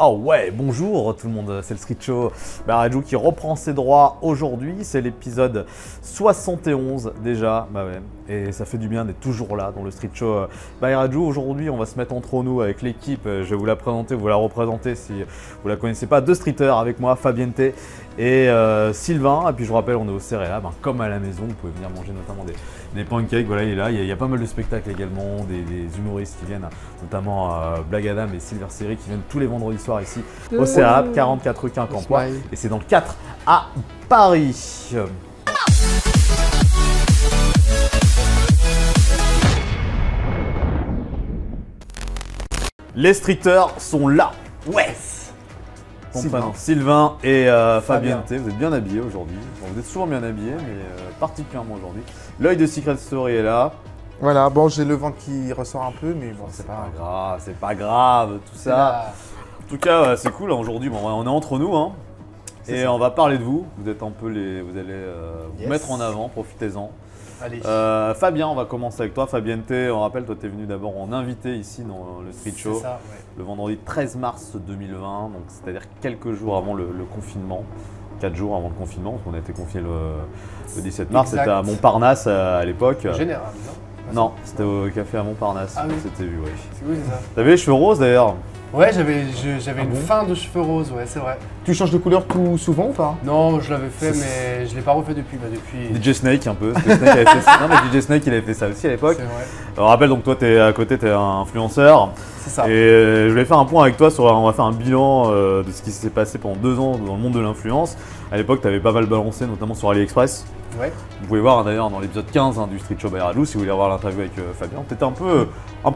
Oh ouais, bonjour tout le monde, c'est le Street Show Bayaraju qui reprend ses droits aujourd'hui, c'est l'épisode 71 déjà, bah ouais, et ça fait du bien d'être toujours là dans le Street Show Bayaraju. Aujourd'hui on va se mettre entre nous avec l'équipe, je vais vous la présenter, vous la représenter si vous la connaissez pas, deux streeters avec moi, Fabiente et Sylvain, et puis je vous rappelle on est au Céréal, comme à la maison, vous pouvez venir manger notamment des pancakes, voilà il est là, il y a pas mal de spectacles également, des humoristes qui viennent, notamment Black Adam et Silver Series qui viennent tous les vendredis soirs ici au CERAP, 44 rue Quincampoix, et c'est dans le 4 à Paris. Les streeters sont là. Ouais. Sylvain et Fabiente, vous êtes bien habillés aujourd'hui. Bon, vous êtes souvent bien habillés, mais particulièrement aujourd'hui. L'œil de Secret Story est là. Voilà, bon, j'ai le ventre qui ressort un peu, mais bon, c'est pas grave, c'est pas grave, tout ça. En tout cas, c'est cool. Aujourd'hui, bon, on est entre nous, hein, et on va parler de vous. Vous êtes un peu vous allez vous mettre en avant, profitez-en. Allez. Fabien, on va commencer avec toi. Fabiente, on rappelle, toi, tu es venu d'abord en invité ici dans le Street Show. C'est ça, ouais. Le vendredi 13 mars 2020, donc c'est-à-dire quelques jours avant le confinement. 4 jours avant le confinement, parce qu'on a été confiné le 17 mars. C'était à Montparnasse à l'époque. Général, non? Non, c'était au café à Montparnasse. Ah oui. C'était vu, ouais. C'est cool, c'est ça. T'avais les cheveux roses d'ailleurs? Ouais, j'avais une fin de cheveux roses, ouais, c'est vrai. Tu changes de couleur tout souvent ou pas? Non, je l'avais fait, mais je l'ai pas refait depuis. DJ Snake un peu. DJ Snake avait fait ça. Non, mais DJ Snake il avait fait ça aussi à l'époque. C'est vrai. Alors, rappelle donc toi à côté t'es un influenceur. C'est ça. Et je voulais faire un point avec toi on va faire un bilan de ce qui s'est passé pendant 2 ans dans le monde de l'influence. À l'époque t'avais pas mal balancé, notamment sur AliExpress. Ouais. Vous pouvez voir d'ailleurs dans l'épisode 15 du Street Show Bayaraju si vous voulez avoir l'interview avec Fabien. T'étais un peu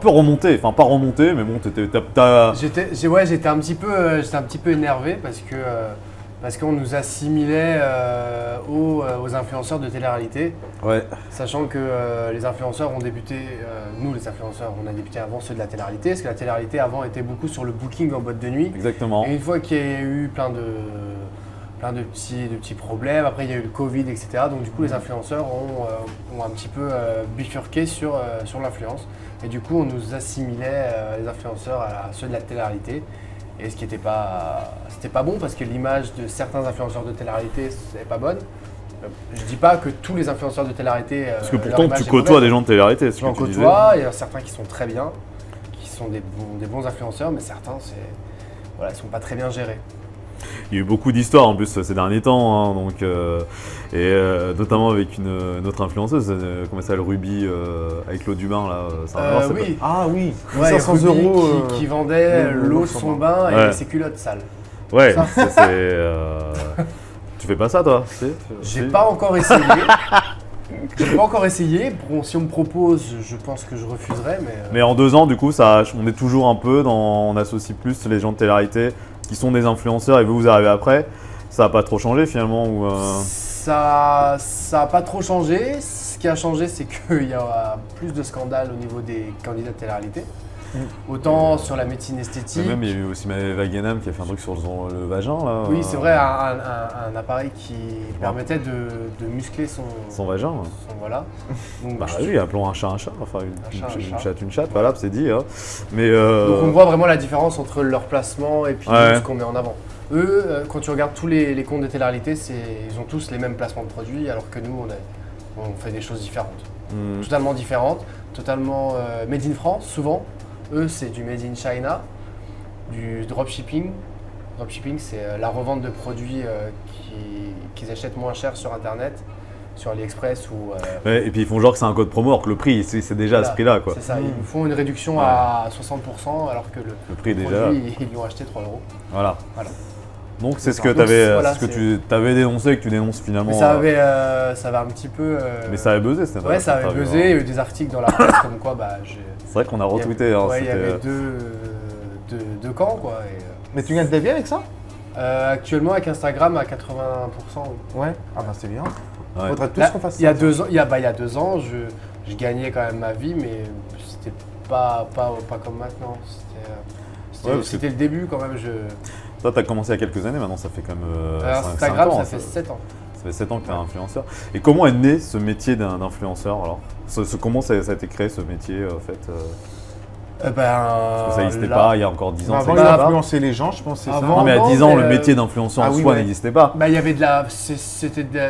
remonté, enfin pas remonté, mais bon J'étais un petit peu énervé parce qu'on nous assimilait aux influenceurs de télé-réalité. Ouais. Sachant que les influenceurs ont débuté, nous les influenceurs, on a débuté avant ceux de la télé-réalité, parce que la télé-réalité avant était beaucoup sur le booking en boîte de nuit. Exactement. Et une fois qu'il y a eu plein de petits problèmes, après il y a eu le Covid, etc. Donc du coup les influenceurs ont un petit peu bifurqué sur l'influence. Et du coup on nous assimilait les influenceurs à ceux de la télé-réalité. Et ce qui n'était pas bon parce que l'image de certains influenceurs de télé-réalité n'est pas bonne. Je dis pas que tous les influenceurs de télé-réalité. Parce que pourtant tu côtoies des gens de télé-réalité, c'est ce que tu disais. Il y a certains qui sont très bien, qui sont des bons influenceurs, mais certains ils sont pas très bien gérés. Il y a eu beaucoup d'histoires en plus ces derniers temps, hein, donc, notamment avec une autre influenceuse, comment ça s'appelle, Ruby, avec l'eau du bain là. Oui. Ah oui, Ouais, 500 Ruby euros qui vendait l'eau de son bain et ses culottes sales. Ouais, tu fais pas ça toi? J'ai pas encore essayé. J'ai pas encore essayé. Bon, si on me propose, je pense que je refuserais. Mais en 2 ans, du coup, on est toujours un peu on associe plus les gens de télé-réalité qui sont des influenceurs et vous arrivez après. Ça n'a pas trop changé finalement ou Ça n'a pas trop changé. Ce qui a changé, c'est qu'il y a plus de scandales au niveau des candidats de télé-réalité. Autant sur la médecine esthétique. Mais même il y a eu aussi Black Adam qui a fait un truc sur le vagin là. Oui, c'est vrai, un appareil qui permettait de muscler son vagin. Voilà. Donc, oui, appelons un chat, enfin une chatte, voilà, c'est dit. Hein. Mais donc on voit vraiment la différence entre leur placement et puis ce qu'on met en avant. Eux, quand tu regardes tous les comptes de télé-réalité, ils ont tous les mêmes placements de produits, alors que nous, on fait des choses différentes. Totalement différentes, totalement made in France, souvent. Eux, c'est du made in China, du dropshipping. Dropshipping, c'est la revente de produits qu'ils achètent moins cher sur Internet, sur AliExpress ou… et puis ils font genre que c'est un code promo alors que le prix, c'est déjà à ce prix-là. C'est ça, ils nous font une réduction à 60% alors que le prix produit, déjà. Ils l'ont acheté 3 €. Voilà. Donc c'est ce que tu avais dénoncé et que tu dénonces finalement. Mais ça avait un petit peu… Mais ça avait buzzé, c'était Ouais, ça avait buzzé, il y a eu des articles dans la presse comme quoi c'est vrai qu'on a retweeté. Il y avait deux camps quoi. Mais tu gagnes ta vie avec ça? Actuellement avec Instagram à 80%. Oui. Ouais. Ah bah c'est bien. Ouais. Faudrait tous qu'on fasse ça. Il y a 2 ans, je gagnais quand même ma vie, mais c'était pas comme maintenant. C'était le début quand même. Toi, tu as commencé il y a quelques années, maintenant ça fait quand même. Instagram, 5 ans, ça fait 7 ans. Ça fait 7 ans que tu es influenceur. Et comment est né ce métier d'influenceur alors? Comment ça a été créé ce métier en fait Parce que ça n'existait pas il y a encore 10 ans. Avant, ça il n'existait pas. influençait les gens, je pense, c'est ça. Avant, Non, mais à 10 ans, le métier d'influenceur ah en oui, soi ouais. n'existait pas. Il y avait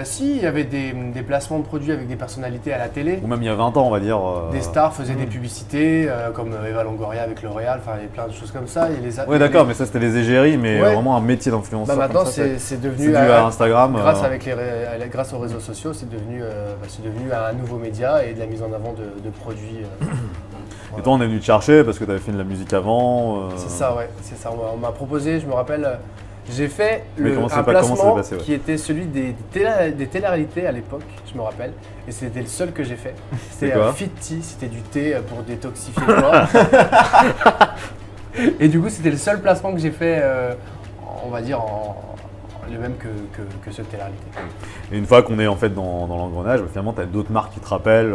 si, il y avait des placements de produits avec des personnalités à la télé. Ou même il y a 20 ans, on va dire. Des stars faisaient des publicités, comme Eva Longoria avec L'Oréal, enfin il y a plein de choses comme ça. Oui, d'accord, mais ça c'était les égéries, mais Ouais. vraiment un métier d'influenceur. Maintenant comme ça, c'est dû devenu à Instagram. grâce aux réseaux sociaux, c'est devenu un nouveau média et de la mise en avant de produits. Et toi, on est venu te chercher parce que tu avais fait de la musique avant. C'est ça, ouais, c'est ça. On m'a proposé, je me rappelle, j'ai fait Mais un comment ça s'est placement passé, ouais. qui était celui des télé-réalités à l'époque, je me rappelle, et c'était le seul que j'ai fait. C'était quoi Fit Tea, c'était du thé pour détoxifier le corps. Et du coup, c'était le seul placement que j'ai fait, on va dire, le même que ce télé-réalité. Et une fois qu'on est en fait dans l'engrenage, finalement, tu as d'autres marques qui te rappellent.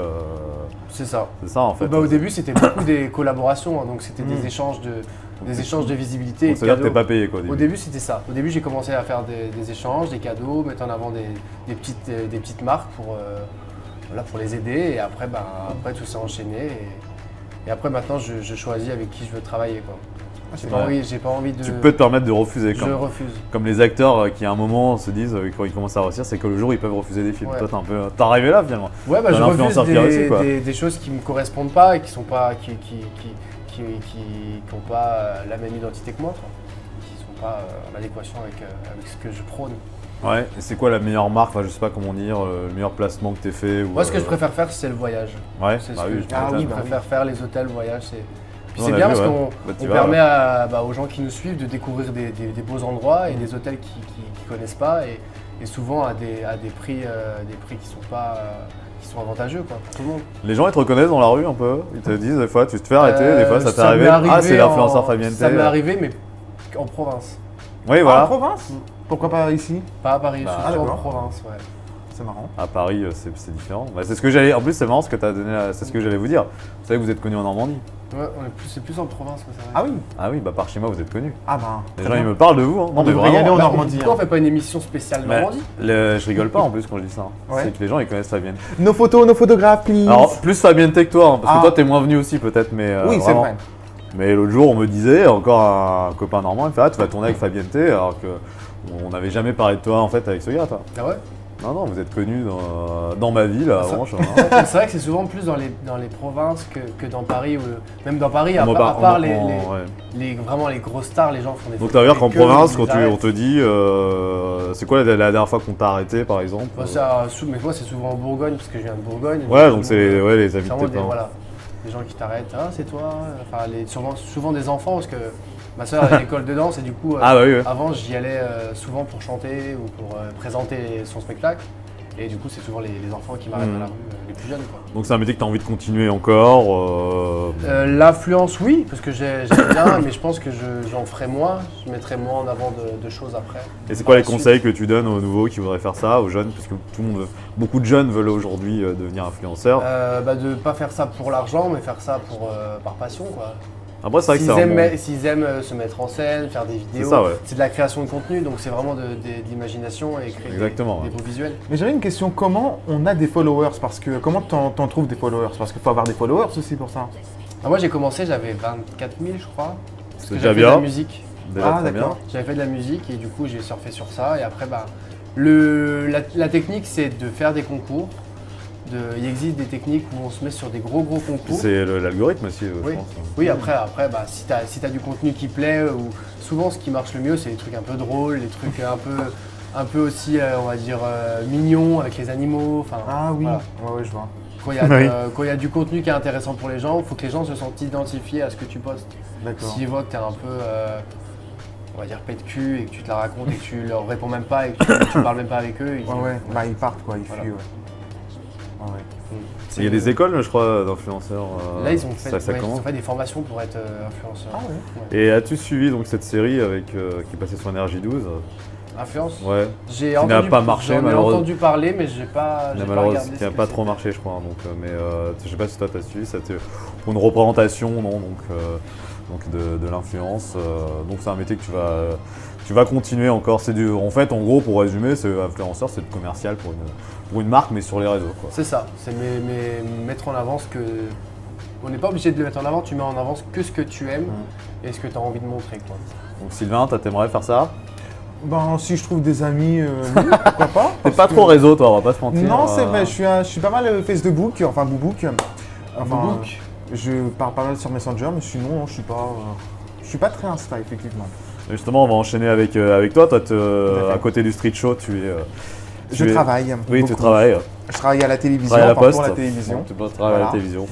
C'est ça. C'est ça en fait. Au début, c'était beaucoup des collaborations, hein, donc c'était des échanges de visibilité et Donc, de c'est-à-dire que cadeaux. t'es pas payé quoi. Au début, c'était ça. Au début, j'ai commencé à faire des échanges, des cadeaux, mettre en avant des petites marques pour les aider. Et après, après tout s'est enchaîné. Et après, maintenant, je choisis avec qui je veux travailler, quoi. J'ai pas envie de. Tu peux te permettre de refuser Je refuse. comme les acteurs qui à un moment se disent quand ils commencent à réussir, c'est que le jour ils peuvent refuser des films. Ouais. Toi t'es arrivé là finalement. Ouais, T'es je un refuse influenceur qui réussit, quoi. des choses qui me correspondent pas et qui sont pas qui n'ont pas la même identité que moi, quoi. Qui sont pas en adéquation avec ce que je prône. Ouais, et c'est quoi la meilleure marque, enfin je sais pas comment dire, le meilleur placement que t'aies fait ou, Moi, ce que je préfère faire, c'est le voyage. Ouais, C'est bah ce que oui, je Ah oui, préfère faire, les hôtels, le voyage. Puis On c'est a bien vu, parce ouais. qu'on Bah, tu on vas, permet aux gens qui nous suivent de découvrir des beaux endroits et des hôtels qu'ils connaissent pas et souvent à des prix qui sont avantageux, quoi, pour tout le monde. Les gens ils te reconnaissent dans la rue un peu, ils te disent des fois tu te fais arrêter, des fois ça t'est m'est arrivé. Ah c'est l'influenceur en- Fabien T. Ça m'est arrivé, mais en province. Oui Ah, en voilà. province? Pourquoi pas ici? Pas à Paris, Bah, surtout en d'accord. province, ouais. C'est marrant. À Paris c'est différent. Bah, c'est ce que j'allais. En plus c'est marrant ce que t'as donné, c'est ce que j'allais vous dire. Vous savez que vous êtes connu en Normandie. Ouais, c'est plus en province, que ça. Ah oui? Ah oui, bah par chez moi vous êtes connu. Ah bah. Les très gens ils bien. me parlent de vous. Hein. Non On mais devrait y vraiment. aller en Bah, Normandie. pourquoi on hein. fait pas une émission spéciale Mais Normandie? je rigole pas en plus quand je dis ça. Ouais. C'est que les gens ils connaissent Fabien. Nos photos, nos photographes, please. Alors plus Fabien T que toi, hein, parce que Ah. toi t'es moins venu aussi peut-être, mais oui, c'est vraiment. vrai. Mais l'autre jour on me disait, encore un copain normand, il me fait ah tu vas tourner avec Fabien T alors que on n'avait jamais parlé de toi en fait avec ce gars toi. Ah ouais? Non, vous êtes connu dans ma ville, à Ça- Orange. C'est vrai que c'est souvent plus dans les provinces que dans Paris, ou même dans Paris, à part vraiment les grosses stars, les gens font des Donc photos ça veut dire qu'en avec eux, province, ils quand les arrêtent. on te dit, c'est quoi la dernière fois qu'on t'a arrêté par exemple Moi, mais moi, c'est souvent en Bourgogne, parce que je viens de Bourgogne. Ouais, donc c'est les amis c'est de vraiment tes parents. des gens qui t'arrêtent. Ah, c'est toi. Enfin, souvent des enfants, parce que ma soeur a une école de danse, et du coup, Ah bah oui, ouais. avant, j'y allais souvent pour chanter ou pour présenter son spectacle. Et du coup, c'est souvent les enfants qui m'arrêtent dans la rue, les plus jeunes, quoi. Donc c'est un métier que tu as envie de continuer encore L'influence, oui, parce que j'aime bien, mais je pense que j'en ferai moins. Je mettrai moins en avant de choses après. Et c'est quoi les Ensuite, conseils que tu donnes aux nouveaux qui voudraient faire ça, aux jeunes Parce que beaucoup de jeunes veulent aujourd'hui devenir influenceurs. de ne pas faire ça pour l'argent, mais faire ça par passion, quoi. Après c'est vrai que S'ils c'est un aiment, bon- s'ils aiment se mettre en scène, faire des vidéos, ça, ouais. c'est de la création de contenu, donc c'est vraiment de l'imagination et créer Exactement, des ouais. beaux visuels. Mais j'avais une question, comment on a des followers? Parce que comment t'en trouves des followers? Parce qu'il faut avoir des followers aussi pour ça. Moi j'ai commencé, j'avais 24 000 je crois. Parce C'est que déjà j'avais fait de bien. la musique. Déjà Ah, très bien. d'accord. J'avais fait de la musique et du coup j'ai surfé sur ça. Et après, la technique c'est de faire des concours. Il existe des techniques où on se met sur des gros Puis concours. c'est l'algorithme aussi, Oui. je pense. Oui, après si tu as du contenu qui plaît, ou souvent ce qui marche le mieux, c'est les trucs un peu drôles, les trucs un peu aussi, on va dire, mignons avec les animaux. Enfin, Ah oui, voilà. ouais, je vois. Quand il y a du contenu qui est intéressant pour les gens, il faut que les gens se sentent identifiés à ce que tu postes. D'accord. S'ils voient que tu es un peu, on va dire, pète cul et que tu te la racontes et que tu leur réponds même pas et que tu parles même pas avec eux, Ouais, bah ils partent quoi, ils Voilà. fuient, ouais. Ouais, ouais. Il y a des écoles, je crois, d'influenceurs. Là, ils ont fait, ça ils commence. ont fait des formations pour être influenceurs. Ah ouais. Et as-tu suivi donc cette série avec qui passait sur NRJ12 Influence. Ouais. J'ai Qui n'a pas marché, j'en ai malheureusement. entendu parler, mais j'ai pas Malheureusement, regardé. qui n'a ce pas que trop c'était. marché, je crois. Donc, mais je sais pas si toi t'as suivi, c'était pour une représentation, non, donc de l'influence. Donc c'est un métier que tu vas continuer encore. En fait, en gros, pour résumer, c'est influenceur, c'est le commercial pour une marque, mais sur les réseaux, quoi. C'est ça, c'est mettre en avant ce On n'est pas obligé de le mettre en avant, tu mets en avant que ce que tu aimes et ce que tu as envie de montrer. Quoi. Donc Sylvain, t'aimerais faire ça? Ben, si je trouve des amis, oui, pourquoi pas. T'es pas trop réseau, toi, on va pas se mentir. Non, c'est vrai, je suis pas mal Facebook, enfin Boobook. Boobook. Je parle pas mal sur Messenger, mais sinon, non, je suis pas très Insta, effectivement. Et justement, on va enchaîner avec toi. Toi, à côté du street show, Je travaille. Oui, beaucoup. tu travailles. Je travaille à la télévision, À la Poste. pour la télévision. Tu travailles à la télévision.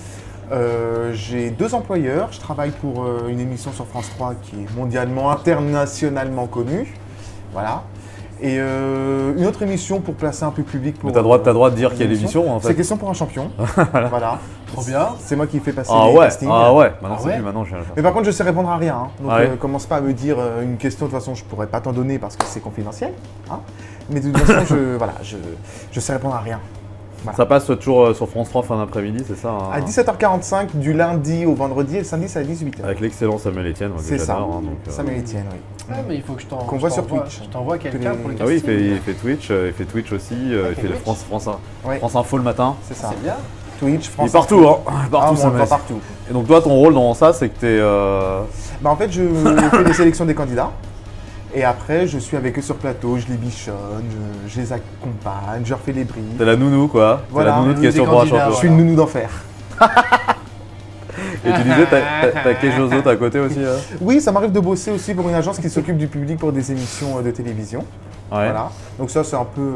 J'ai 2 employeurs. Je travaille pour une émission sur France 3 qui est mondialement, internationalement connue. Voilà. Et une autre émission pour placer un peu public. Pour. Mais t'as droit de dire quelle émission en fait. C'est Question pour un champion. Voilà. Trop bien. C'est moi qui fais passer Ah les ouais. castings. Ah ouais. Maintenant, Ah c'est ouais. plus. Maintenant, je viens le faire. Mais par contre, je sais répondre à rien. Hein. Donc, Ah ouais. commence pas à me dire une question. De toute façon, je pourrais pas t'en donner parce que c'est confidentiel. Hein. Mais de toute façon, je sais répondre à rien. Voilà. Ça passe toujours sur France 3 fin d'après-midi, c'est ça hein À 17h45 du lundi au vendredi et le samedi, c'est à 18h. Avec l'excellent Samuel Etienne. moi, que C'est ça. j'adore, hein, donc, Samuel Etienne, oui. Ah, mais il faut que Qu'on voit sur Twitch. Je t'envoie quelqu'un pour le Ah oui, casting. il fait Twitch aussi. Il fait le Twitch. Ouais. France Info le matin. C'est ça. C'est bien. Twitch, Il France est partout, Info. hein. Partout, Ah, ça on le voit met. partout. Et donc toi, ton rôle dans ça, c'est que t'es. Bah, en fait, je fais des sélections des candidats. Et après, je suis avec eux sur plateau, je les bichonne, je les accompagne, je leur fais les briefs. T'es la nounou, quoi. Voilà, T'es la nounou de nounou question des pour un candidats, champion. Je suis une nounou d'enfer. Et tu disais, t'as quelque chose d'autre à côté aussi Oui, ça m'arrive de bosser aussi pour une agence qui s'occupe du public pour des émissions de télévision. Ouais. Voilà. Donc ça, c'est un peu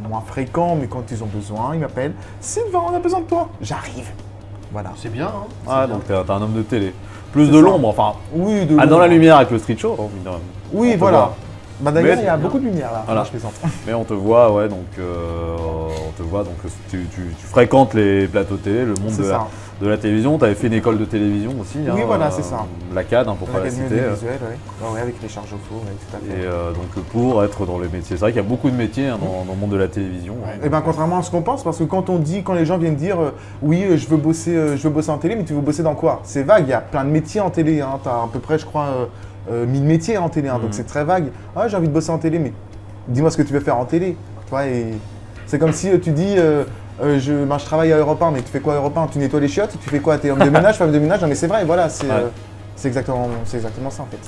moins fréquent, mais quand ils ont besoin, ils m'appellent. Sylvain, on a besoin de toi. J'arrive. Voilà. C'est bien, hein. Ah, donc t'es un homme de télé. Plus C'est de ça. l'ombre, enfin. Oui, Ah, dans la lumière avec le street show, hein, mine de rien. Oui, On te voilà. voit. Bah, d'ailleurs, Mais- il y a beaucoup de lumière là. Voilà. Je plaisante. Mais on te voit, ouais, donc on te voit, donc tu fréquentes les plateaux télé, le monde C'est ça. de la télévision. Tu avais fait une école de télévision aussi. Oui, voilà, c'est ça. La CAD, hein, pour pas la L'Académie citer. audiovisuelle, oui. Ouais, avec les charges au four, ouais, tout à fait. Et donc pour être dans les métiers, c'est vrai qu'il y a beaucoup de métiers hein, dans le monde de la télévision. Ouais. Eh ben, contrairement à ce qu'on pense, parce que quand les gens viennent dire oui, je veux bosser en télé, mais tu veux bosser dans quoi? C'est vague, il y a plein de métiers en télé. Hein. Tu as à peu près, je crois, 1000 métiers en télé, hein, donc c'est très vague. Ah, j'ai envie de bosser en télé, mais dis-moi ce que tu veux faire en télé. Tu vois, et c'est comme si tu dis je travaille à Europe 1, mais tu fais quoi à Europe 1? Tu nettoies les chiottes? Tu fais quoi? T'es homme de ménage, femme de ménage? Non, mais c'est vrai, voilà, c'est exactement ça en fait.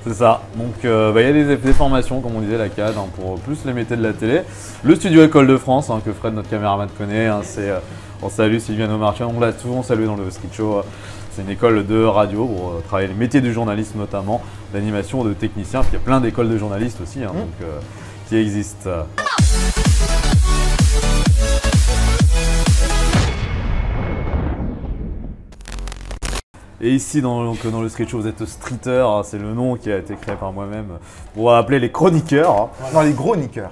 C'est ça. Donc il y a des formations, comme on disait, la CAD, hein, pour plus les métiers de la télé. Le studio École de France, hein, que Fred, notre caméraman, connaît. Hein, on salue Sylviane Aumarchand, on l'a souvent salué dans le street show. C'est une école de radio pour travailler les métiers du journalisme notamment, d'animation, de technicien. Puis il y a plein d'écoles de journalistes aussi hein, donc, qui existent. Et ici, dans le street show, vous êtes streeter, hein, c'est le nom qui a été créé par moi-même. On va appeler les chroniqueurs. Hein. Non, les gros niqueurs.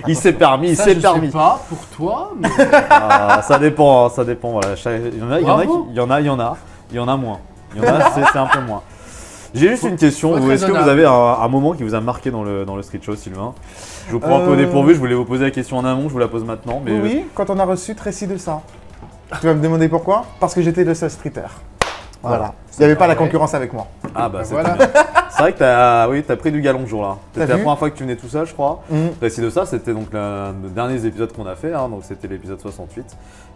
Il s'est permis, il Ça, s'est je permis. sais pas pour toi, mais Ah, ça dépend, hein, ça dépend. Voilà. Il y en a moins. Il y en a, c'est un peu moins. J'ai juste une question. faut être Est-ce que vous raisonnable. avez un moment qui vous a marqué dans le street show, Sylvain? Je vous prends un peu au dépourvu, je voulais vous poser la question en amont, je vous la pose maintenant. Mais Oui, quand on a reçu Tracy de ça. Tu vas me demander pourquoi? Parce que j'étais le seul streeter. Voilà. Il n'y avait pas la concurrence avec moi. Ah bah c'est voilà. bien. C'est vrai que t'as pris du galon ce jour-là. C'était la vu première fois que tu venais tout seul, je crois. Mhm. Récit de ça, c'était donc l'un des derniers épisodes qu'on a fait, hein, donc c'était l'épisode 68,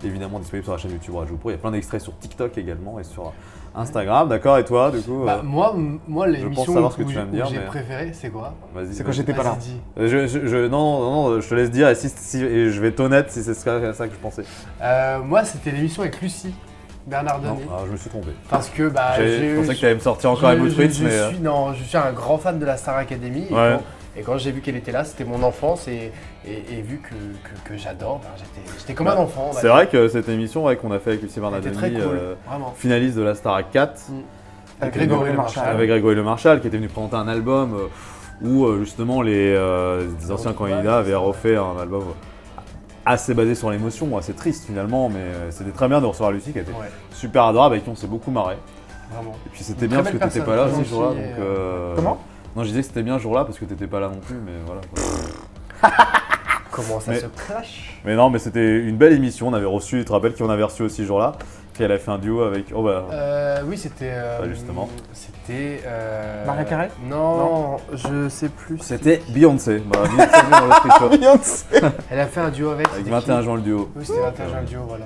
évidemment disponible sur la chaîne YouTube Radio Pro. Il y a plein d'extraits sur TikTok également et sur Instagram, d'accord. Et toi, du coup, bah, moi je l'émission pense savoir ce que où tu vas me où dire, j'ai mais- préféré, c'est quoi? vas-y. C'est quand vas-y. j'étais pas là. Vas-y, dis. Non, je te laisse dire et, et je vais être honnête si c'est ça que je pensais. Moi, c'était l'émission avec Lucie Bernardoni. Non, alors, je me suis trompé. Parce que bah, Je pensais que tu allais me sortir encore un mot de Fritz, mais. je suis un grand fan de la Star Academy. Ouais. Et quand j'ai vu qu'elle était là, c'était mon enfance. Et vu que j'adore, bah, j'étais comme un enfant. C'est vrai que cette émission qu'on a fait avec Lucie C'était Bernardoni, très cool, vraiment. finaliste de la Starac 4, Avec Grégory Le Marchal. avec Grégory Le Marchal, qui était venu présenter un album où justement les anciens candidats avaient refait un album assez basé sur l'émotion, assez triste finalement, mais c'était très bien de recevoir Lucie qui était Ouais, super adorable, avec qui on s'est beaucoup marré. vraiment. Et puis c'était Une bien très parce que belle t'étais pas là personne, aussi ce jour-là. Lucie, Donc, Comment? Non, je disais que c'était bien ce jour-là parce que t'étais pas là non plus, mais voilà. Comment ça Mais- se clash? Mais non, mais c'était une belle émission, on avait reçu, tu te rappelles qui on avait reçu aussi ce jour-là, puis elle a fait un duo avec. Oh bah. Oui, c'était. justement. C'était. Maria Carey? Non, je sais plus. C'était Beyoncé. Voilà, Beyoncé dans le street show. Beyoncé. Elle a fait un duo avec. Avec c'était 21 qui juin le duo. Oui, c'était 21 juin le duo, voilà.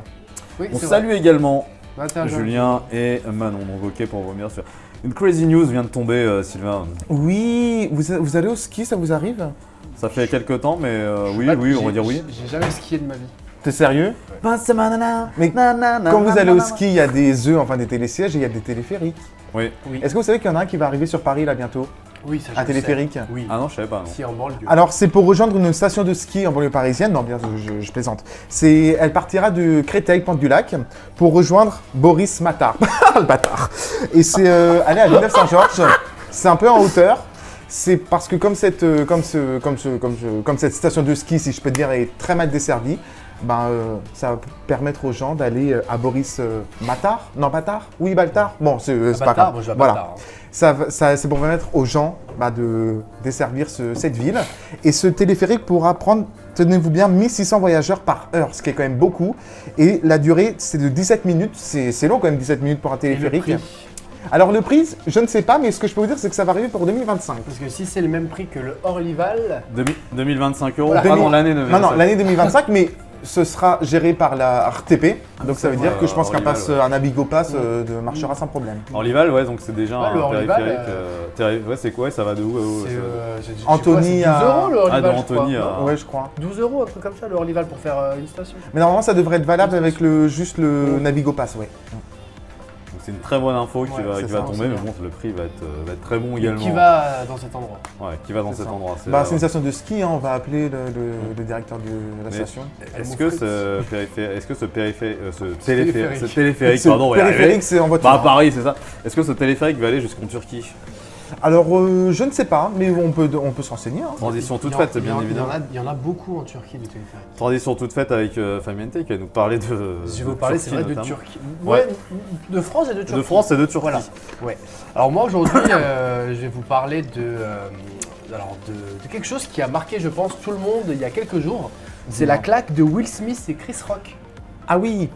Oui, On c'est salue également 21 juin. Julien et Manon. Donc ok, pour revenir sur... Une crazy news vient de tomber, Sylvain. Oui, vous allez au ski, ça vous arrive? Ça fait quelques temps, mais oui, Bah, on va dire oui. J'ai jamais skié de ma vie. T'es sérieux? Mais quand vous allez au ski, il y a des œufs, enfin des télésièges et il y a des téléphériques. Oui. Est-ce que vous savez qu'il y en a un qui va arriver sur Paris là bientôt? Oui, ça Un téléphérique? Oui. Ah non, je savais pas. Non. Si, en banlieue. Alors c'est pour rejoindre une station de ski en banlieue parisienne, non bien je plaisante. Elle partira de Créteil, Pointe du Lac, pour rejoindre Boris Matard. Le bâtard. Et c'est aller à Villeneuve-Saint-Georges, c'est un peu en hauteur. C'est parce que comme cette station de ski, si je peux dire, est très mal desservie, ça va permettre aux gens d'aller à Boris Matard? Non, Matard? Oui, Baltard? Bon, c'est pas grave. Bon, je vais à Voilà. Baltard, hein. C'est pour permettre aux gens de desservir cette ville. Et ce téléphérique pourra prendre, tenez-vous bien, 1600 voyageurs par heure, ce qui est quand même beaucoup. Et la durée, c'est de 17 minutes. C'est long quand même, 17 minutes pour un téléphérique. Et le prix Alors le prix, je ne sais pas, mais ce que je peux vous dire, c'est que ça va arriver pour 2025. Parce que si c'est le même prix que le Orlyval, 2025 €. Voilà. Ah non, l'année Non, l'année 2025, mais ce sera géré par la RTP. Donc ça veut dire que je pense qu'un Orlyval, un Navigo Pass marchera sans problème. Orlyval, ouais, donc c'est déjà Ouais, le un Orlyval, périphérique. Ouais, c'est quoi? Ça va de où à où? c'est Anthony 12 euros le Orlyval. Ah, de je crois, Anthony non à... Ouais, je crois. 12 euros, un truc comme ça, le Orlyval pour faire une station. Mais normalement, ça devrait être valable avec juste le Navigo Pass, ouais. Donc c'est une très bonne info qui Ouais, va c'est ça, tomber, c'est mais bien. bon, le prix va être très bon Et également. qui va dans cet endroit. Ouais, qui va dans C'est cet ça. endroit. C'est une station de ski, hein, on va appeler le directeur de la Mais station. Est-ce que ce téléphérique, Ce pardon, on va y arriver. périphérique, c'est en voiture. Bah à Paris, c'est ça. Est-ce que ce téléphérique va aller jusqu'en Turquie? Alors, je ne sais pas, mais on peut se renseigner. Hein. Transition toute Il y en- faite, il y bien en- évidemment. Il y en a beaucoup en Turquie des téléphériques. Transition toute faite avec Famiente qui va nous parler de. Je vais vous parler, c'est vrai, de notamment. Turquie. Ouais. De France et de Turquie. De France et de Turquie. Voilà. Ouais. Alors moi aujourd'hui, je vais vous parler de quelque chose qui a marqué, je pense, tout le monde il y a quelques jours. C'est la claque de Will Smith et Chris Rock Ah oui,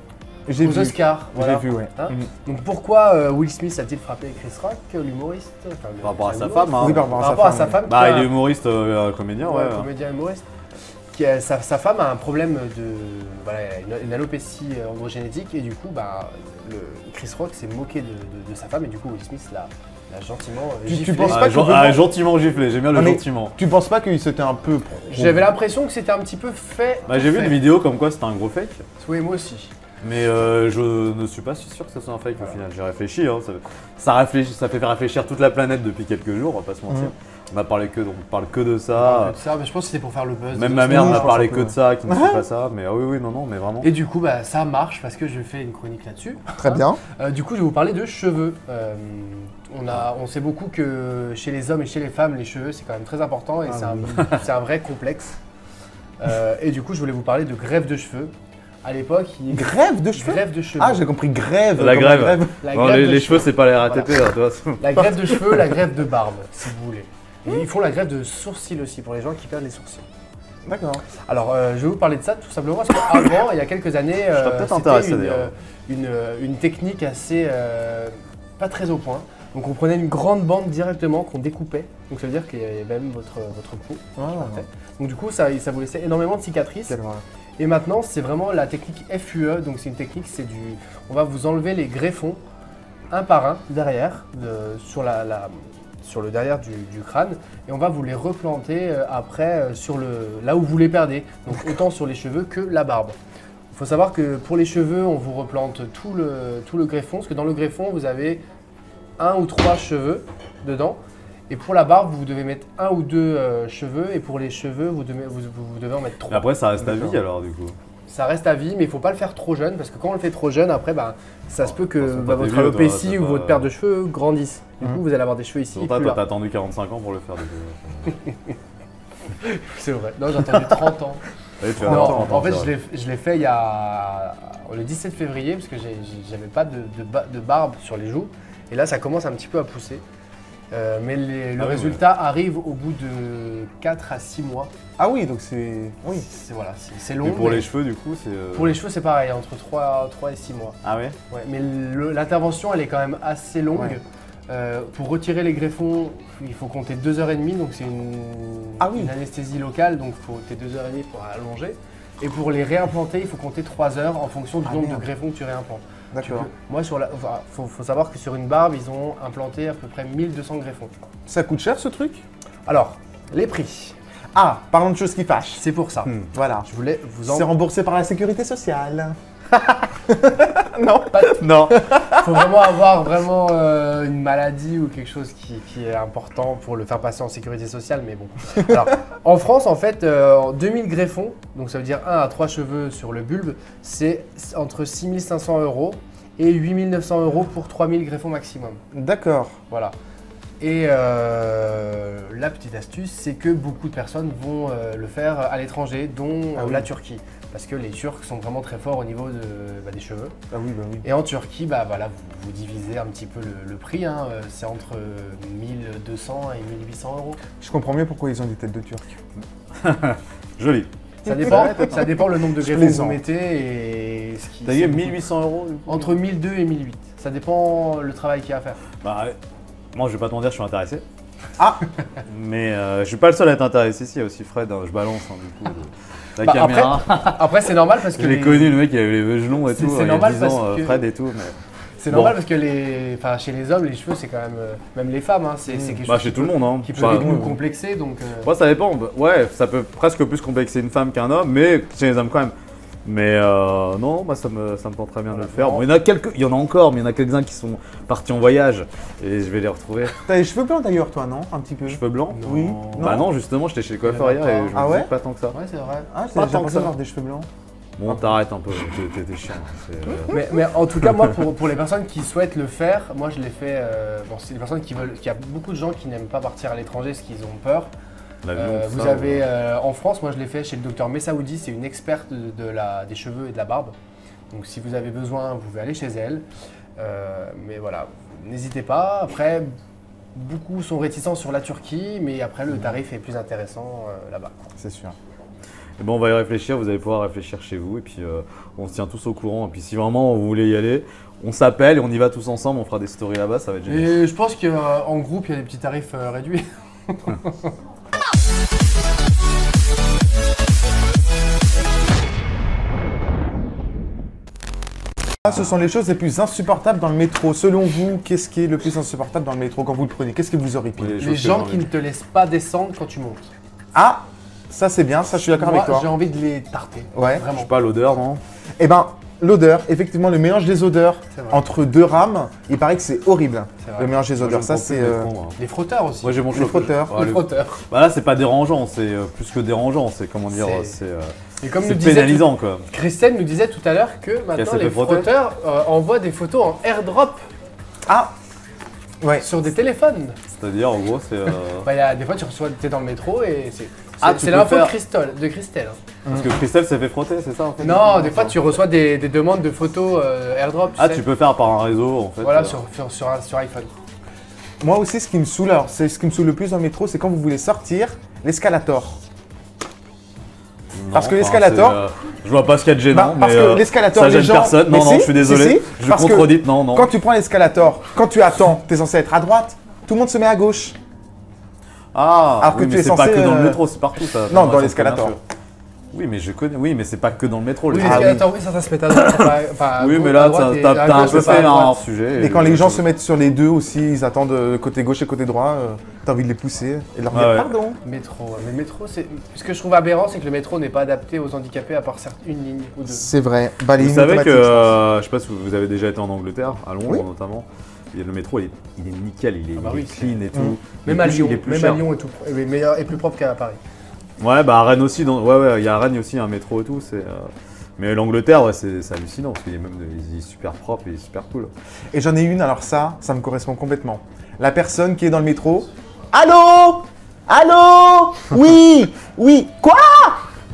j'ai aux vu. Oscars. J'ai Voilà. vu, ouais. Hein Mhm. Donc pourquoi Will Smith a-t-il frappé Chris Rock, l'humoriste, enfin, Par rapport à c'est sa un femme, hein. Oui, par rapport Par à rapport à sa sa femme. femme. Bah, qui il a- est humoriste, comédien, ouais. comédien humoriste. Sa femme a un problème voilà, une alopécie androgénétique et du coup, Chris Rock s'est moqué de sa femme et du coup Will Smith l'a gentiment Tu giflé. penses pas que vraiment- Gentiment giflé, j'aime bien le Ah, mais- gentiment. Tu penses pas qu'il s'était un peu. J'avais l'impression que c'était un petit peu fait. Bah, j'ai vu une vidéo comme quoi c'était un gros fake. Oui, moi aussi. Mais je ne suis pas si sûr que ce soit un fake au final. J'ai réfléchi, hein, ça fait réfléchir toute la planète depuis quelques jours, on va pas se mentir. On parle que de ça. Mais je pense que c'était pour faire le buzz. Même ma mère Oui, m'a je pense parlé un que peu, de ça, qui ne suit pas ça. Mais oui, non, mais vraiment. Et du coup, ça marche parce que je fais une chronique là-dessus. Très bien. Du coup, je vais vous parler de cheveux. On sait beaucoup que chez les hommes et chez les femmes, les cheveux, c'est quand même très important et c'est un vrai complexe. Et du coup, je voulais vous parler de greffe de cheveux. À l'époque, Grève de cheveux. greffe de cheveux. Ah, j'ai compris grève. La comme grève. La Non, greffe de les cheveux, c'est pas la RATP, là, tu vois. La greffe de cheveux, la greffe de barbe, si vous voulez. Et ils font la greffe de sourcils aussi pour les gens qui perdent les sourcils. D'accord. Alors, je vais vous parler de ça tout simplement parce qu'avant, il y a quelques années, serais peut-être intéressé, d'ailleurs. une technique assez pas très au point. Donc, on prenait une grande bande directement qu'on découpait. Donc, ça veut dire qu'il y avait même votre peau. Donc, du coup, ça vous laissait énormément de cicatrices. Quelle horreur. Et maintenant, c'est vraiment la technique FUE. Donc, c'est une technique, on va vous enlever les greffons un par un derrière, sur le derrière du crâne, et on va vous les replanter après là où vous les perdez. Donc, autant sur les cheveux que la barbe. Il faut savoir que pour les cheveux, on vous replante tout le greffon, parce que dans le greffon, vous avez 1 ou 3 cheveux dedans. Et pour la barbe, vous devez mettre 1 ou 2 cheveux, et pour les cheveux, vous devez en mettre 3. Mais après, ça reste à vie alors, du coup. Ça reste à vie, mais il ne faut pas le faire trop jeune, parce que quand on le fait trop jeune, après, ça se peut que quand t'es votre vieux, alopécie toi, ou t'as votre pas- paire de cheveux grandisse. Du coup, vous allez avoir des cheveux ici et Toi, plus t'as là. attendu 45 ans pour le faire, du coup. C'est vrai. Non, j'ai attendu 30 ans. Ouais, tu as Non, 30 ans, en fait, c'est vrai. je l'ai fait il y a le 17 février, parce que j'avais pas de barbe sur les joues. Et là, ça commence un petit peu à pousser. Mais le Ah oui, résultat arrive au bout de 4 à 6 mois. Ah oui, donc c'est. Oui. C'est long. Et pour mais les cheveux, du coup, c'est. pour les cheveux, c'est pareil, entre 3 et 6 mois. Ah ouais. Ouais, mais l'intervention, elle est quand même assez longue. Ouais. Pour retirer les greffons, il faut compter 2h30, donc c'est une anesthésie locale, donc il faut compter 2h30 pour allonger. Et pour les réimplanter, il faut compter 3 heures en fonction du nombre merde. de greffons que tu réimplantes. D'accord. Moi, faut savoir que sur une barbe, ils ont implanté à peu près 1200 greffons. Ça coûte cher ce truc? Alors, les prix, Ah, parlons de choses qui fâchent. c'est pour ça. Voilà. Je voulais vous en... C'est remboursé par la sécurité sociale. Non. faut vraiment avoir une maladie ou quelque chose qui est important pour le faire passer en sécurité sociale, mais bon. Alors, en France, en fait, 2000 greffons, donc ça veut dire 1 à 3 cheveux sur le bulbe, c'est entre 6500 € et 8900 € pour 3000 greffons maximum. D'accord. Voilà. Et la petite astuce, c'est que beaucoup de personnes vont le faire à l'étranger, dont Ah oui. la Turquie. Parce que les Turcs sont vraiment très forts au niveau des cheveux. Ah oui, bah oui. Et en Turquie, voilà, vous divisez un petit peu le prix. Hein, c'est entre 1200 et 1800 €. Je comprends mieux pourquoi ils ont des têtes de Turcs. Joli. Ça dépend le nombre de Je greffons que vous plaisante. mettez et ce qui. T'as dit 1800 € du coup. Entre 1002 et 1008. Ça dépend le travail qu'il y a à faire. Bah, moi, je vais pas te mentir, je suis intéressé. Ah. Mais je suis pas le seul à être intéressé ici. Il y a aussi Fred, hein, je balance du coup. La Bah, caméra. Après, c'est normal parce que. Je l'ai connu, le mec, il avait les cheveux longs et C'est- tout. c'est Il y a normal 10 parce ans, que- Fred et tout. Mais... C'est Bon. normal parce que chez les hommes, les cheveux, c'est quand même les femmes, hein, c'est quelque Bah, chose chez tout le monde, hein. qui peut Enfin, vite nous complexer. Donc, moi, ça dépend. Ouais, ça peut presque plus complexer une femme qu'un homme, mais chez les hommes quand même. Mais non, moi ça me tente très bien de le faire. Bon, il y en a encore, mais il y en a quelques-uns qui sont partis en voyage et je vais les retrouver. T'as les cheveux blancs d'ailleurs, toi, non? Un petit peu. Cheveux blancs? Non. Oui. Bah non, justement, j'étais chez le coiffeur Il y en hier a et pas. je me Ah disais ouais pas tant que ça. ouais, c'est vrai. Ah, Pas j'ai tant déjà que pensé ça. avoir des cheveux blancs. Bon, t'arrêtes un peu, t'es chiant. Mais en tout cas, moi, pour les personnes qui souhaitent le faire, moi je l'ai fait. Bon, c'est des personnes qui veulent. Il y a beaucoup de gens qui n'aiment pas partir à l'étranger parce qu'ils ont peur. Vous avez en France, moi je l'ai fait chez le docteur Messaoudi, c'est une experte des cheveux et de la barbe. Donc si vous avez besoin, vous pouvez aller chez elle. Mais voilà, n'hésitez pas. Après, beaucoup sont réticents sur la Turquie, mais après le tarif est plus intéressant là-bas. C'est sûr. Et bon, on va y réfléchir, vous allez pouvoir réfléchir chez vous et puis on se tient tous au courant. Et puis si vraiment vous voulez y aller, on s'appelle et on y va tous ensemble, on fera des stories là-bas, ça va être génial. Et je pense qu'en groupe, il y a des petits tarifs réduits. Ah, ce sont les choses les plus insupportables dans le métro. Selon vous, qu'est-ce qui est le plus insupportable dans le métro quand vous le prenez? Qu'est-ce qui vous horripile? Oui. Les gens qui ne te laissent pas descendre quand tu montes. Ah, ça c'est bien, ça je suis d'accord Moi, avec toi. j'ai envie de les tarter. Ouais. Je Vraiment. sais pas, l'odeur, non? Eh ben, l'odeur, effectivement, le mélange des odeurs C'est vrai. entre deux rames, il paraît que c'est horrible. C'est vrai. Le mélange des odeurs, ça c'est Les frotteurs aussi. Moi j'ai mon les chauffeur. frotteurs. Ouais, les le- frotteurs. Bah là c'est pas dérangeant, c'est plus que dérangeant, c'est comment dire, C'est- c'est Et comme nous c'est disait pénalisant quoi. Christelle nous disait tout à l'heure que Qu'elle maintenant s'est les fait frotter. frotteurs envoient des photos en airdrop Ah, ouais. sur des téléphones. C'est-à-dire en gros c'est Bah, y a, des fois tu reçois, t'es dans le métro et c'est Ah, tu c'est peux l'info faire- de Christelle. hein. parce que Christelle s'est fait frotter, c'est ça en fait? Non, des fois tu reçois des demandes de photos airdrop. Ah sais. tu peux faire par un réseau en fait. Voilà, sur iPhone. Moi aussi, ce qui me saoule, alors, c'est ce qui me saoule le plus dans le métro, c'est quand vous voulez sortir l'escalator. Non, parce que enfin, l'escalator- c'est, je vois pas ce qu'il y a de gênant, Bah, parce mais que l'escalator, ça les gêne gens- personne. Mais Non, non, si, je suis désolé. si, si, je parce que contredite, non, non. Quand tu prends l'escalator, quand tu attends, t'es censé être à droite, tout le monde se met à gauche. Ah, Alors que oui, tu mais es c'est pas censé, que dans le métro, c'est partout ça. Non, Ouais, dans ça, l'escalator. bien sûr. Oui, mais je connais. Oui, mais c'est pas que dans le métro. Oui, l'escalator. l'escalator, oui, ça se met à droite. Oui, mais là, t'as un peu fait un hors-sujet. Et quand les gens se mettent sur les deux aussi, ils attendent côté gauche et côté droit, t'as envie de les pousser et de leur dire Ah ouais. pardon. Métro, mais le métro, c'est. Ce que je trouve aberrant, c'est que le métro n'est pas adapté aux handicapés à part une ligne ou deux. C'est vrai. Bah, les Vous lignes savez automatiques, que, je pense. je sais pas si vous avez déjà été en Angleterre, à Londres Oui. notamment, et le métro il est nickel, il est, Ah bah il est oui, clean et tout. Même Il est à plus- Lyon, il est plus même cher. à Lyon est tout, est meilleur et plus propre qu'à Paris. Ouais, bah à Rennes aussi, ouais, il y a à Rennes aussi un métro et tout. Mais l'Angleterre, ouais, c'est hallucinant parce qu'il est même il est super propre et super cool. Et j'en ai une, alors ça me correspond complètement. La personne qui est dans le métro. Allô? Allô? Oui? Oui? Quoi?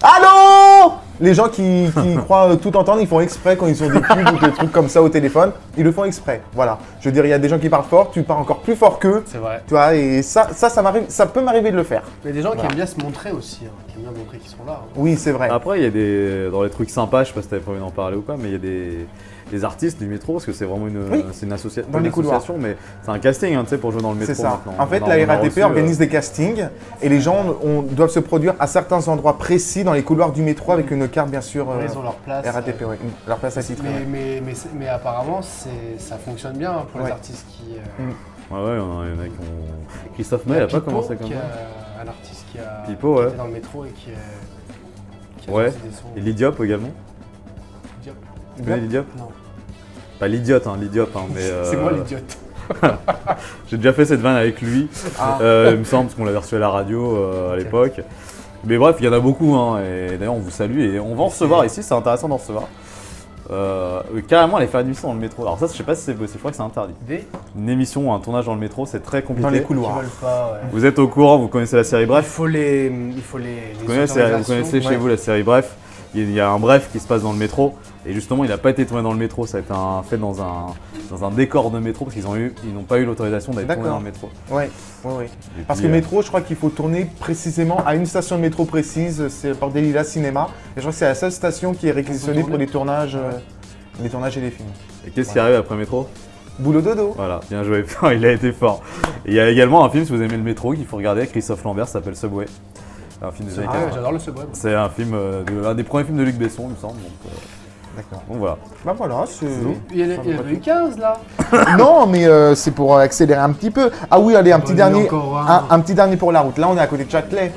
Allô? Les gens qui croient tout entendre, ils font exprès quand ils ont des pubs ou des trucs comme ça au téléphone. Ils le font exprès. Voilà. Je veux dire, il y a des gens qui parlent fort, tu parles encore plus fort qu'eux. C'est vrai. Tu vois, et ça m'arrive, ça peut m'arriver de le faire. Mais des gens qui Voilà. aiment bien se montrer aussi, hein, qui aiment bien montrer qu'ils sont là. hein. Oui, c'est vrai. Après, il y a dans les trucs sympas, je sais pas si t'avais prévu d'en parler ou quoi, mais il y a des artistes du métro parce que c'est vraiment Oui. c'est une association, Dans les couloirs. mais c'est un casting, hein, tu sais, pour jouer dans le métro. C'est ça. maintenant. En fait, On la a RATP reçu, organise des castings et les gens doivent se produire à certains endroits précis dans les couloirs du métro avec une carte, bien sûr. Ils ont leur place. RATP, oui. Leur place à titre. Mais apparemment, ça fonctionne bien pour les artistes qui. Ouais, il y en a qui ont. Christophe May, il a pas commencé comme ça. Un artiste qui a Pipo, ouais. été dans le métro et qui a Ouais. sorti des sons. Et l'Idiop également. Diop. Tu connais l'Idiop? Non. Pas l'Idiote, l'Idiop, mais. C'est moi l'idiote. J'ai déjà fait cette vanne avec lui, il me semble, parce qu'on l'avait reçu à la radio à l'époque. Mais bref, il y en a beaucoup, et d'ailleurs on vous salue et on va en recevoir ici, c'est intéressant d'en recevoir. Carrément aller faire une émission dans le métro. Alors ça, je sais pas si c'est possible, je crois que c'est interdit. Une émission ou un tournage dans le métro, c'est très compliqué. Dans les couloirs. Ils veulent pas, ouais. Vous êtes au courant, vous connaissez la série Bref. Il faut les Vous connaissez chez vous la série Bref. Il y a un bref qui se passe dans le métro. Et justement, il n'a pas été tourné dans le métro, ça a été fait dans un décor de métro parce qu'ils n'ont pas eu l'autorisation d'être tourné dans le métro. Oui. Parce que métro, je crois qu'il faut tourner précisément à une station de métro précise, c'est par des Lilas Cinéma. Et je crois que c'est la seule station qui est réquisitionnée pour les tournages et les films. Et qu'est-ce qui arrive après métro? Boulot dodo. Voilà, bien joué, il a été fort. Et il y a également un film, si vous aimez le métro, qu'il faut regarder avec Christophe Lambert, ça s'appelle Subway. C'est un film des années 80. J'adore le Subway. C'est un film, un des premiers films de Luc Besson, il me semble. D'accord. Donc voilà. Bah voilà, c'est. Il y en avait eu 15 là. Non, mais c'est pour accélérer un petit peu. Ah oui, allez, un petit dernier pour la route. Là, on est à côté de Châtelet.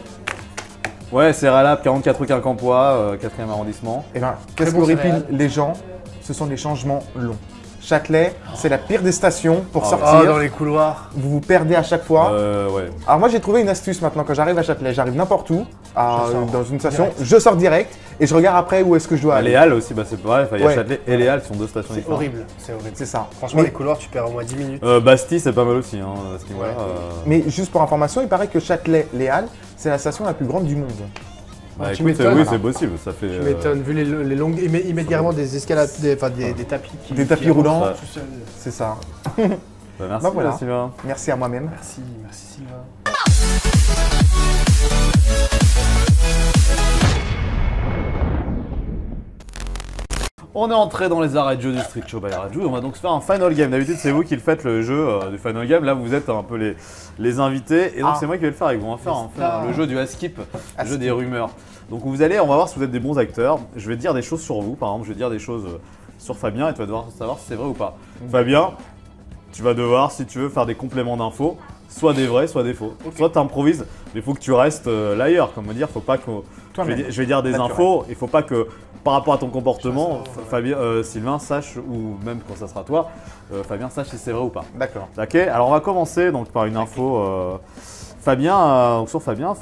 Ouais, c'est Ralab, 44 rue Quincampoix, 4e arrondissement. Et ben, qu'est-ce qu'horripile les gens? Ce sont des changements longs. Châtelet, c'est la pire des stations pour sortir. Dans les couloirs. Vous vous perdez à chaque fois. Ouais. Alors moi j'ai trouvé une astuce maintenant quand j'arrive à Châtelet. J'arrive n'importe où, dans une station, je sors direct et je regarde après où est-ce que je dois aller. Les Halles aussi, c'est pareil. Il y a Châtelet et les Halles qui sont deux stations différentes. C'est horrible. C'est ça. Franchement, les couloirs, tu perds au moins 10 minutes. Bastille, c'est pas mal aussi. À ce niveau-là, Mais juste pour information, il paraît que Châtelet, les Halles, c'est la station la plus grande du monde. Bah écoute, oui, c'est possible. Ça fait. Tu m'étonnes, vu les longues. Ils mettent carrément des escalades, des tapis. Des tapis roulants. C'est ça. Merci, voilà. Sylvain. Merci à moi-même. Merci Sylvain. On est entré dans les arrêts de jeu du Street Show by Raju. On va donc se faire un final game. D'habitude, c'est vous qui le faites le jeu du final game. Là, vous êtes un peu les invités. Et donc, c'est moi qui vais le faire avec vous. On va faire le jeu du Askip, le jeu des rumeurs. Donc, on va voir si vous êtes des bons acteurs. Je vais dire des choses sur vous. Par exemple, je vais dire des choses sur Fabien et tu vas devoir savoir si c'est vrai ou pas. Fabien, tu vas devoir, si tu veux, faire des compléments d'infos. Soit des vrais, soit des faux. Soit tu improvises, mais il faut que tu restes l'ailleurs. Comme dire, faut pas que. Je vais dire des infos, il faut pas que par rapport à ton comportement, Sylvain sache, ou même quand ça sera toi, Fabien sache si c'est vrai ou pas. D'accord. Ok, alors on va commencer donc, par une info. Fabien, sur Fabien,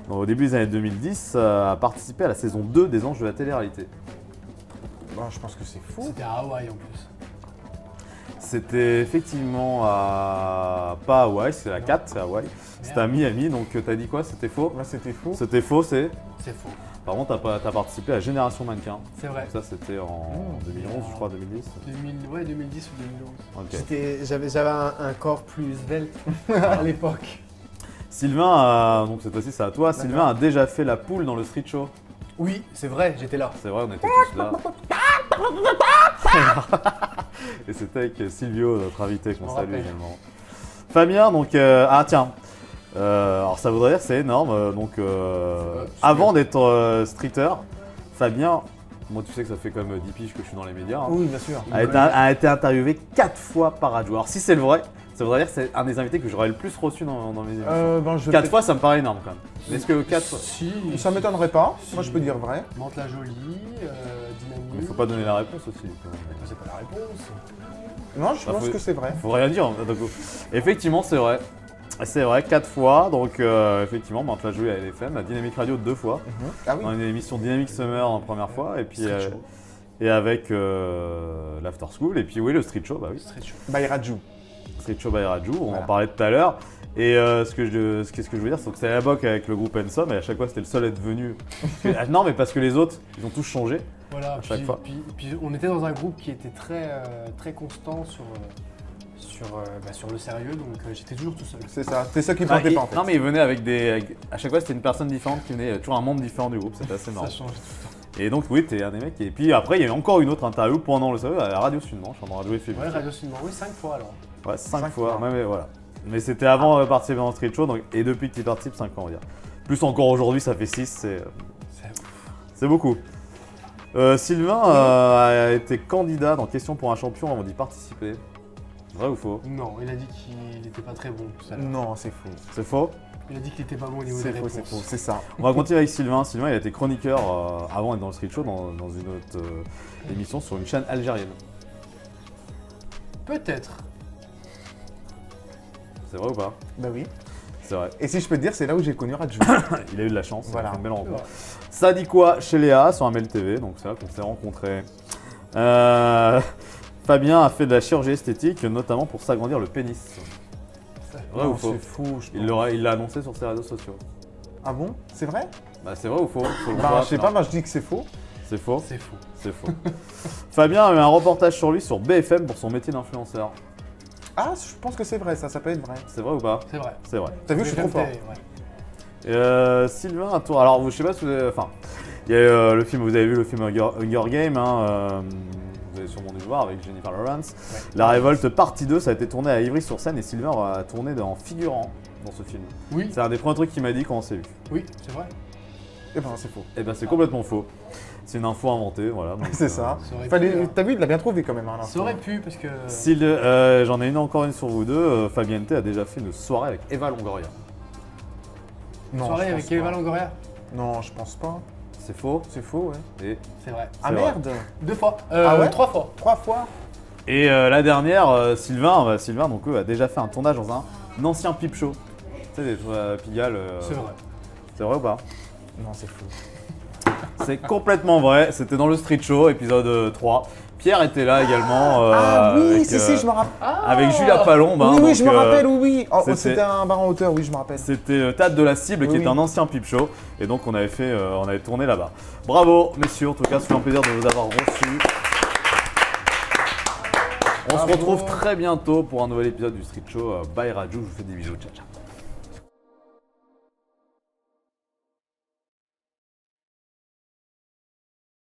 au début des années 2010, a participé à la saison 2 des Anges de la télé-réalité. Bon, je pense que c'est faux. C'était à Hawaï en plus. C'était effectivement pas à Hawaï, c'est à 4, c'est à Hawaï. C'était à Miami, donc t'as dit quoi? C'était faux? Là, c'était faux. C'était faux, c'est faux. Par contre, t'as participé à Génération Mannequin. C'est vrai. Ça, c'était en 2011, je crois, 2010. 2010 ou 2011. Okay. J'avais un corps plus svelte à l'époque. Sylvain, donc cette fois-ci c'est à toi. Sylvain a déjà fait la poule dans le Street Show. Oui, c'est vrai, j'étais là. C'est vrai, on était tous là. Et c'était avec Silvio, notre invité, qu'on salue également. Fabien, donc, tiens. Alors ça voudrait dire que c'est énorme. Avant d'être streeter, Fabien, moi tu sais que ça fait comme 10 piges que je suis dans les médias. Oui, bien sûr. A été interviewé 4 fois par Raju. Alors si c'est le vrai, ça voudrait dire que c'est un des invités que j'aurais le plus reçu dans mes émissions. 4 fois, ça me paraît énorme quand même. Est-ce que 4 fois Si. Ça m'étonnerait pas. Moi, je peux dire vrai. Mantes-la-Jolie, Dynamique. Il faut pas donner la réponse aussi. C'est pas la réponse. Non, je pense que c'est vrai. Faut rien dire. Donc, effectivement, c'est vrai. C'est vrai, 4 fois. Donc, effectivement, Mantes-la-Jolie à LFM, à Dynamique Radio 2 fois. Ah oui. Dans une émission Dynamic Summer en première fois. Et puis. Et avec l'After School. Et puis, oui, le Street Show. Bah oui. Street Show. By Raju. Street Show by Raju, on en parlait tout à l'heure. Et ce que je veux dire, c'est que c'était à l'époque avec le groupe Ensom, et à chaque fois c'était le seul à être venu. Non, mais parce que les autres, ils ont tous changé. Voilà, à chaque fois. Puis on était dans un groupe qui était très constant sur le sérieux, donc j'étais toujours tout seul. C'est ça, c'est ça qui plantait pas en fait. Non, mais ils venaient à chaque fois c'était une personne différente qui venait, toujours un membre différent du groupe, c'était assez marrant. Ça changeait tout le temps. Et donc, oui, t'es un des mecs. Et puis après, il y a eu encore une autre interview pendant le sérieux à la Radio Sud-Manche, on en a joué fait. Ouais, Radio Sud-Manche, oui, 5 fois alors. Ouais, 5 fois, mais voilà. Mais c'était avant de participer dans le Street Show, donc, et depuis que tu participes, 5 ans, on va dire. Plus encore aujourd'hui, ça fait 6, C'est beaucoup. Sylvain a été candidat dans Question pour un champion avant d'y participer. Vrai ou faux? Non, il a dit qu'il n'était pas très bon tout à l'heure. Non, c'est faux. C'est faux? Il a dit qu'il n'était pas bon au niveau des C'est faux, réponses. c'est faux, c'est ça. On va continuer avec Sylvain. Sylvain, il a été chroniqueur avant d'être dans le Street Show dans une autre émission sur une chaîne algérienne. Peut-être. C'est vrai ou pas? Bah oui. C'est vrai. Et si je peux te dire, c'est là où j'ai connu Raju. Il a eu de la chance, Voilà. il a fait une belle rencontre. Ouais. Ça dit quoi chez Léa sur Amel TV, donc c'est là qu'on s'est rencontrés. Fabien a fait de la chirurgie esthétique, notamment pour s'agrandir le pénis. Vrai Non, ou faux? c'est faux, je Il pense. l'a annoncé sur ses réseaux sociaux. Ah bon? C'est vrai? Bah c'est vrai ou faux? Faut le Bah voir, je sais non. pas, moi je dis que c'est faux. C'est faux? C'est faux. C'est faux. Fabien a eu un reportage sur lui sur BFM pour son métier d'influenceur. Ah, je pense que c'est vrai, ça peut être vrai. C'est vrai ou pas? C'est vrai. C'est vrai. T'as vu, je suis trop fort. Sylvain, à toi. Alors, je sais pas si vous avez. Enfin, il y a eu le film, vous avez vu le film Hunger Games, hein, vous avez sûrement dû le voir avec Jennifer Lawrence. Ouais. La Révolte partie 2, ça a été tourné à Ivry-sur-Seine et Sylvain a tourné en figurant dans ce film. Oui, C'est un des premiers trucs qu'il m'a dit quand on s'est vu. oui, c'est vrai. Eh ben c'est faux. Eh ben, c'est complètement faux. C'est une info inventée, voilà. donc, C'est ça. Ça aurait Fallait... pu, hein. T'as vu, il l'a bien trouvé quand même. Hein, Ça aurait pu parce que. J'en ai encore une sur vous deux. Fabienne T a déjà fait une soirée avec Eva Longoria. Non, Soirée je avec pense pas. Eva Longoria. Non, je pense pas. C'est faux. C'est faux, ouais. Et, C'est vrai. Ah vrai. merde 2 fois. Ah ouais 3 fois. 3 fois la dernière, Sylvain donc, a déjà fait un tournage dans un ancien pipe show. Tu sais, des trucs à Pigalle. C'est vrai. C'est vrai ou pas? Non, c'est faux. C'est complètement vrai. C'était dans le Street Show, épisode 3. Pierre était là également. Ah oui, avec, si, je me rappelle. Avec Julia Palombe. hein, oui, donc, je me rappelle, oui. Oh, c'était- c'était un bar en hauteur, oui, je me rappelle. C'était Théâtre de la Cible, qui Oui, est oui. un ancien pipe show. Et donc, on avait tourné là-bas. Bravo, messieurs. En tout cas, c'est un plaisir de vous avoir reçus. On se Bravo. retrouve très bientôt pour un nouvel épisode du Street Show. Bye Raju, je vous fais des bisous. Ciao, ciao.